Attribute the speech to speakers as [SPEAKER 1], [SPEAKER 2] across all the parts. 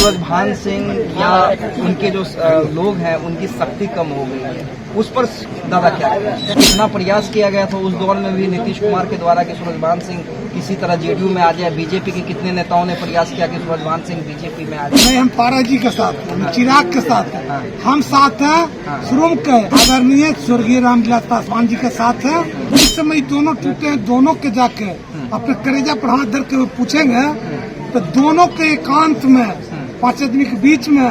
[SPEAKER 1] सूरजभान सिंह या उनके जो लोग हैं उनकी शक्ति कम हो गई है, उस पर दादा क्या है? इतना प्रयास किया गया था उस दौर में भी नीतीश कुमार के द्वारा कि सूरजभान सिंह किसी तरह जेडीयू में आ जाए। बीजेपी के कितने नेताओं ने प्रयास किया कि सूरजभान सिंह बीजेपी में आ जाए।
[SPEAKER 2] नहीं, हम पारा जी के साथ हैं, चिराग के साथ हैं, हम साथ हैं, शुरू के आदरणीय स्वर्गीय रामविलास पासवान जी के साथ हैं। इस समय दोनों टूटे हैं, दोनों के जाके अपने करेजा पर हाथ धर के पूछेंगे तो दोनों के एकांत में 5 आदमी के बीच में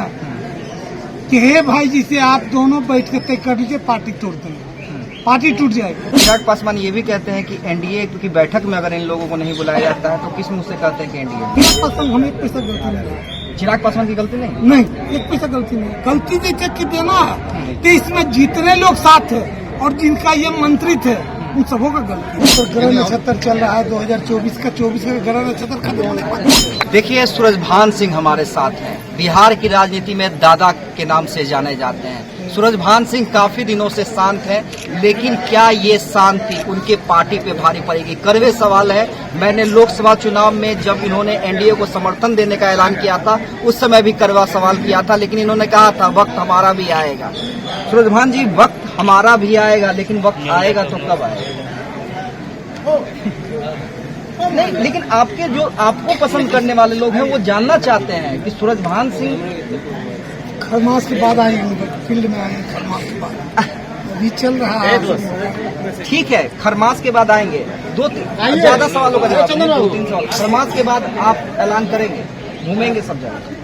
[SPEAKER 2] कि हे भाई जी से आप दोनों बैठ के तय कर लीजिए, पार्टी तोड़ देंगे, पार्टी टूट जाएगी।
[SPEAKER 1] चिराग पासवान ये भी कहते हैं कि एनडीए की बैठक में अगर इन लोगों को नहीं बुलाया जाता है तो किस मुंह से कहते हैं कि एनडीए?
[SPEAKER 2] चिराग पासवान हमें एक पैसा गलती नहीं,
[SPEAKER 1] चिराग पासवान की गलती नहीं,
[SPEAKER 2] नहीं एक पैसा गलती नहीं। गलती जैसे कि देना है कि इसमें जितने लोग साथ है और जिनका ये मंत्री थे उन सबों का गलती। तो ग्रह नक्षत्र चल रहा है 2024 का, 24 का ग्रह नक्षत्र खत्म होने पर।
[SPEAKER 1] देखिए, सूरजभान सिंह हमारे साथ हैं। बिहार की राजनीति में दादा के नाम से जाने जाते हैं। सूरजभान सिंह काफी दिनों से शांत हैं, लेकिन क्या ये शांति उनके पार्टी पे भारी पड़ेगी? कड़वे सवाल है। मैंने लोकसभा चुनाव में जब इन्होंने एनडीए को समर्थन देने का ऐलान किया था उस समय भी कड़वा सवाल किया था, लेकिन इन्होंने कहा था वक्त हमारा भी आएगा। सूरजभान जी, वक्त हमारा भी आएगा, लेकिन वक्त आएगा तो कब आएगा? नहीं, लेकिन आपके जो आपको पसंद करने वाले लोग हैं वो जानना चाहते हैं कि सूरजभान सिंह
[SPEAKER 2] खरमास के बाद आएंगे, फील्ड में आएंगे खरमास के बाद, अभी चल रहा है।
[SPEAKER 1] ठीक है, खरमास के बाद आएंगे। 2-3 ज्यादा सवालों का जवाब नहीं, 2-3 सवाल। खरमास के बाद आप ऐलान करेंगे, घूमेंगे सब जगह?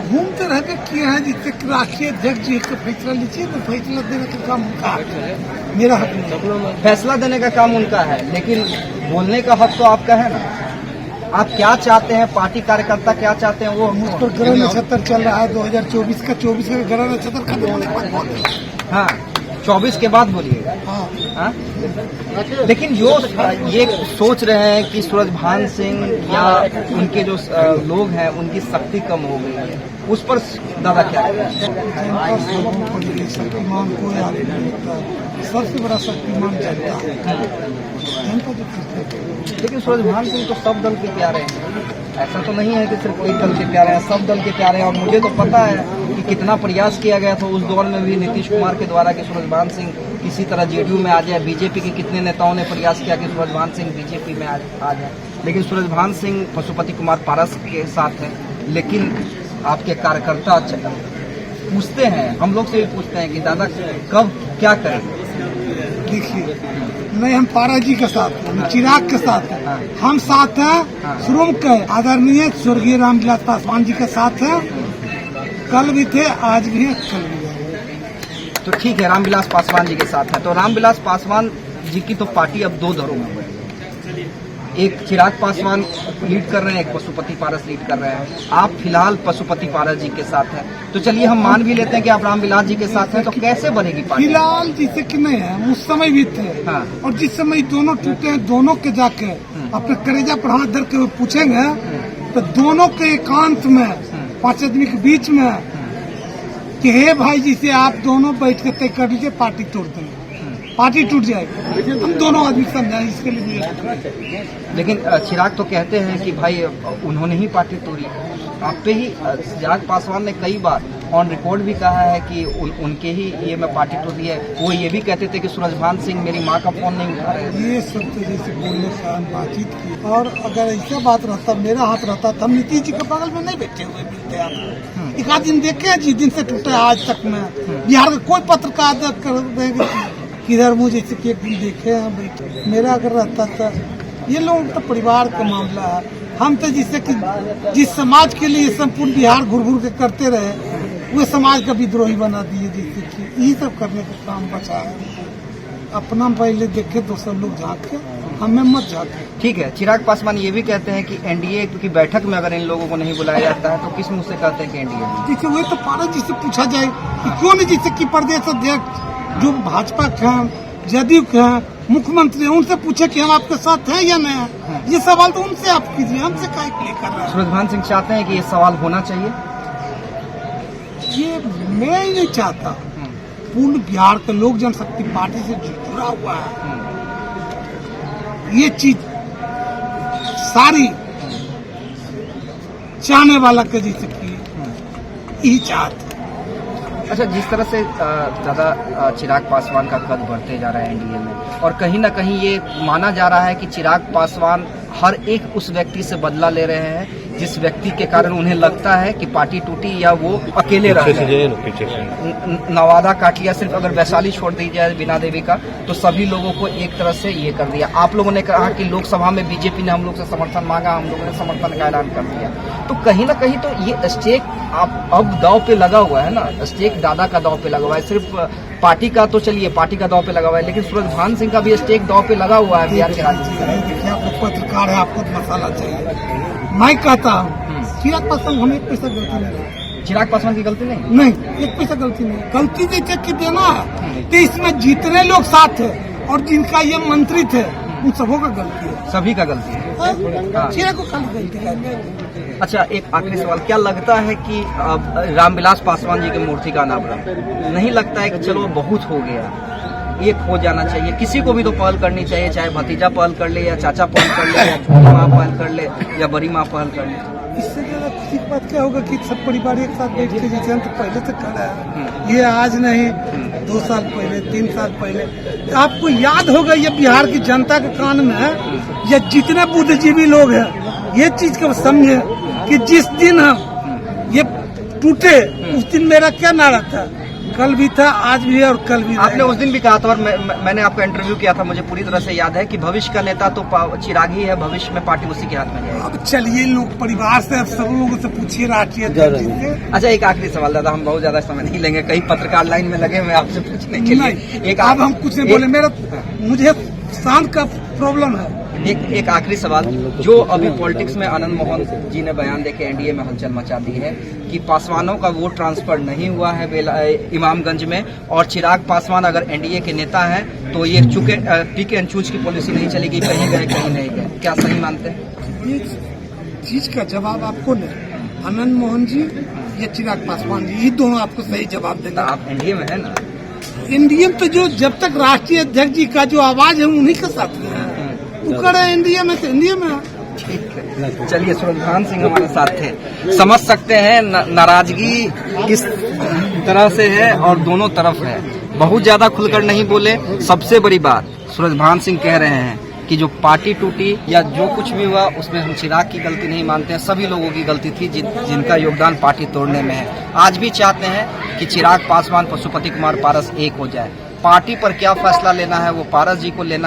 [SPEAKER 2] घूमते रह के किया है जिससे राष्ट्रीय अध्यक्ष जी का फैसला लीजिए, तो फैसला देने का काम उनका है, मेरा हक नहीं।
[SPEAKER 1] फैसला देने का काम उनका है, लेकिन बोलने का हक तो आपका है ना। आप क्या चाहते हैं, पार्टी कार्यकर्ता क्या चाहते हैं वो
[SPEAKER 2] उस पर ग्रह नक्षत्र चल रहा है 2024 का, 24 का ग्रह नक्षत्र खत्म होने पर।
[SPEAKER 1] हाँ, 24 के बाद बोलिएगा। हाँ? लेकिन जो ये सोच रहे हैं कि सूरजभान सिंह या उनके जो लोग हैं उनकी शक्ति कम हो गई है, उस पर दादा क्या है?
[SPEAKER 2] शक्तिमान कोई आगे नहीं होता, सबसे बड़ा शक्तिमान जनता है।
[SPEAKER 1] लेकिन सूरजभान सिंह तो सब दल के प्यारे हैं, ऐसा तो नहीं है कि सिर्फ एक दल के प्यारे हैं, सब दल के प्यारे हैं। और मुझे तो पता है कि कितना प्रयास किया गया था उस दौर में भी नीतीश कुमार के द्वारा कि सूरजभान सिंह किसी तरह जेडीयू में आ जाए। बीजेपी के कितने नेताओं ने प्रयास किया कि सूरजभान सिंह बीजेपी में आ जाए, लेकिन सूरजभान सिंह पशुपति कुमार पारस के साथ हैं। लेकिन आपके कार्यकर्ता पूछते हैं, हम लोग से भी पूछते हैं कि दादा कब क्या करेंगे?
[SPEAKER 2] देखिए, नहीं, हम पारा जी के साथ हैं, चिराग के साथ हैं, हम साथ हैं, शुरू के आदरणीय स्वर्गीय रामविलास पासवान जी के साथ हैं। कल भी थे, आज भी है, कल भी है।
[SPEAKER 1] तो ठीक है, रामविलास पासवान जी के साथ है। तो रामविलास पासवान जी की तो पार्टी अब 2 दलों में बनी। एक चिराग पासवान लीड कर रहे हैं, एक पशुपति पारस लीड कर रहे हैं। आप फिलहाल पशुपति पारस जी के साथ हैं, तो चलिए हम मान भी लेते हैं कि आप रामविलास जी के साथ हैं, तो कैसे बनेगी पार्टी?
[SPEAKER 2] फिलहाल जिसे कि नहीं है, उस समय भी थे।
[SPEAKER 1] हाँ।
[SPEAKER 2] और जिस समय दोनों टूटे हैं, दोनों के जाके अपने करेजा पर हाथ धर के पूछेंगे तो दोनों के एकांत में 5 आदमी के बीच में कि हे भाई जी से आप दोनों बैठ के तय कर लीजिए, पार्टी तोड़ देंगे, पार्टी टूट जाएगी। हम दोनों आदमी समझाएं, इसके लिए भी।
[SPEAKER 1] लेकिन चिराग तो कहते हैं कि भाई उन्होंने ही पार्टी तोड़ी। आप पे ही चिराग पासवान ने कई बार ऑन रिकॉर्ड भी कहा है कि उनके ही ये में पार्टी तोड़ी है। वो ये भी कहते थे कि सूरजभान सिंह मेरी माँ का फोन नहीं उठा रहे।
[SPEAKER 2] ये सब तो जैसे बोलने का बातचीत की, और अगर ऐसा बात रहता, मेरा हाथ रहता तो हम नीतीश जी के बगल में नहीं बैठे हुए मिलते आप। एक आध दिन देखे, जिस दिन से टूटे आज तक में बिहार का कोई पत्रकार कर देंगे किधर मुझे जैसे कि एक दिन देखे हैं बैठे। मेरा अगर रहता था, ये लोग तो परिवार का मामला है। हम तो जिससे कि जिस समाज के लिए संपूर्ण बिहार घुर घुर के करते रहे, वो समाज का विद्रोही बना दिए। जिससे कि ये सब करने का काम बचा है। अपना पहले देखे, दूसरे लोग झांके, हमें मत झांके।
[SPEAKER 1] ठीक है, चिराग पासवान ये भी कहते हैं कि एनडीए की बैठक में अगर इन लोगों को नहीं बुलाया जाता है तो किस मुंह से कहते हैं कि एनडीए?
[SPEAKER 2] देखिए, वही तो पारा जी से पूछा जाए कि क्यों नहीं, जिससे कि प्रदेश अध्यक्ष जो भाजपा के हैं, जदयू के हैं, मुख्यमंत्री, उनसे पूछे कि हम आपके साथ हैं या नहीं है। ये सवाल तो उनसे आप कीजिए, हमसे काहे के लिए कर रहे हैं?
[SPEAKER 1] सूरजभान सिंह चाहते हैं कि ये सवाल होना चाहिए।
[SPEAKER 2] ये मैं ही नहीं चाहता। पूर्ण बिहार के लोक जनशक्ति पार्टी से जुड़ा हुआ है। ये चीज सारी चाहने वाला के जैसे की यही चाहते।
[SPEAKER 1] अच्छा, जिस तरह से ज़्यादा चिराग पासवान का कद बढ़ते जा रहा है एनडीए में, और कहीं ना कहीं ये माना जा रहा है कि चिराग पासवान हर एक उस व्यक्ति से बदला ले रहे हैं जिस व्यक्ति के कारण उन्हें लगता है कि पार्टी टूटी या वो अकेले रह गए। नवादा काट लिया, सिर्फ अगर वैशाली छोड़ दी जाए बीना देवी का, तो सभी लोगों को एक तरह से ये कर दिया। आप लोगों ने कहा कि लोकसभा में बीजेपी ने हम लोग से समर्थन मांगा, हम लोगों ने समर्थन का ऐलान कर दिया, तो कहीं ना कहीं तो ये स्टेक अब दांव पे लगा हुआ है ना, स्टेक दादा का दांव पे लगा हुआ है। सिर्फ पार्टी का तो चलिए पार्टी का दांव पे लगा हुआ है, लेकिन सूरजभान सिंह का भी स्टेक दांव पे लगा हुआ है बिहार के राजनीति।
[SPEAKER 2] आपको पत्रकार है, आपको मसाला चाहिए। मैं कहता हूँ चिराग पासवान हमें एक पैसा गलती नहीं।
[SPEAKER 1] चिराग पासवान की गलती नहीं,
[SPEAKER 2] एक पैसा गलती नहीं। गलती जैसे कि देना है तो इसमें जितने लोग साथ थे और जिनका ये मंत्री थे उन सबों का गलती है,
[SPEAKER 1] सभी का गलती है।
[SPEAKER 2] चिराग को खाली गलती है।
[SPEAKER 1] अच्छा, एक आखिरी सवाल, क्या लगता है कि अब रामविलास पासवान जी की मूर्ति का अनावरण नहीं लगता है कि चलो बहुत हो गया, एक हो जाना चाहिए, किसी को भी तो पहल करनी चाहिए, चाहे भतीजा पहल कर ले या चाचा पहल कर ले या छोटी माँ पहल कर ले या बड़ी माँ पहल कर ले।
[SPEAKER 2] इससे ज्यादा खुशी की बात क्या होगा कि सब परिवार एक साथ बैठ के जैसे हम तो पहले से खड़ा है, ये आज नहीं 2 साल पहले 3 साल पहले। आपको याद होगा ये बिहार की जनता के कान में है, ये जितने बुद्धिजीवी लोग हैं ये चीज को समझे कि जिस दिन हम ये टूटे उस दिन मेरा क्या नारा था, कल भी था, आज भी है और कल भी।
[SPEAKER 1] आपने उस दिन भी कहा था और मैंने आपका इंटरव्यू किया था, मुझे पूरी तरह से याद है कि भविष्य का नेता तो चिराग ही है, भविष्य में पार्टी उसी के हाथ में जाएगी।
[SPEAKER 2] अब चलिए लोग परिवार से सब लोगों से पूछिए राष्ट्रीय अध्यक्ष से।
[SPEAKER 1] अच्छा, एक आखिरी सवाल दादा, हम बहुत ज्यादा समय नहीं लेंगे, कई पत्रकार लाइन में लगे हुए आपसे पूछने के लिए।
[SPEAKER 2] एक अब हम कुछ नहीं बोले, मुझे शांत का प्रॉब्लम है।
[SPEAKER 1] एक आखिरी सवाल, जो अभी पॉलिटिक्स में आनंद मोहन जी ने बयान देके एनडीए में हलचल मचा दी है कि पासवानों का वोट ट्रांसफर नहीं हुआ है इमामगंज में, और चिराग पासवान अगर एनडीए के नेता हैं तो ये पिक एंड चूज की पॉलिसी नहीं चलेगी, कहीं गए कहीं नहीं गए, क्या सही मानते हैं?
[SPEAKER 2] ये चीज का जवाब आपको नहीं, आनंद मोहन जी या चिराग पासवान जी, ये दोनों आपको सही जवाब देना।
[SPEAKER 1] आप एनडीए में है ना?
[SPEAKER 2] एनडीए में तो जो जब तक राष्ट्रीय अध्यक्ष जी का जो आवाज है उन्हीं के साथ में है, एनडीए में तो एनडीए में है।
[SPEAKER 1] ठीक है, चलिए, सूरजभान सिंह हमारे साथ थे। समझ सकते हैं नाराजगी किस तरह से है और दोनों तरफ है, बहुत ज्यादा खुलकर नहीं बोले। सबसे बड़ी बात सूरजभान सिंह कह रहे हैं कि जो पार्टी टूटी या जो कुछ भी हुआ उसमें हम चिराग की गलती नहीं मानते हैं, सभी लोगों की गलती थी जिनका योगदान पार्टी तोड़ने में है। आज भी चाहते हैं कि चिराग पासवान पशुपति कुमार पारस एक हो जाए। पार्टी पर क्या फैसला लेना है वो पारस जी को लेना है।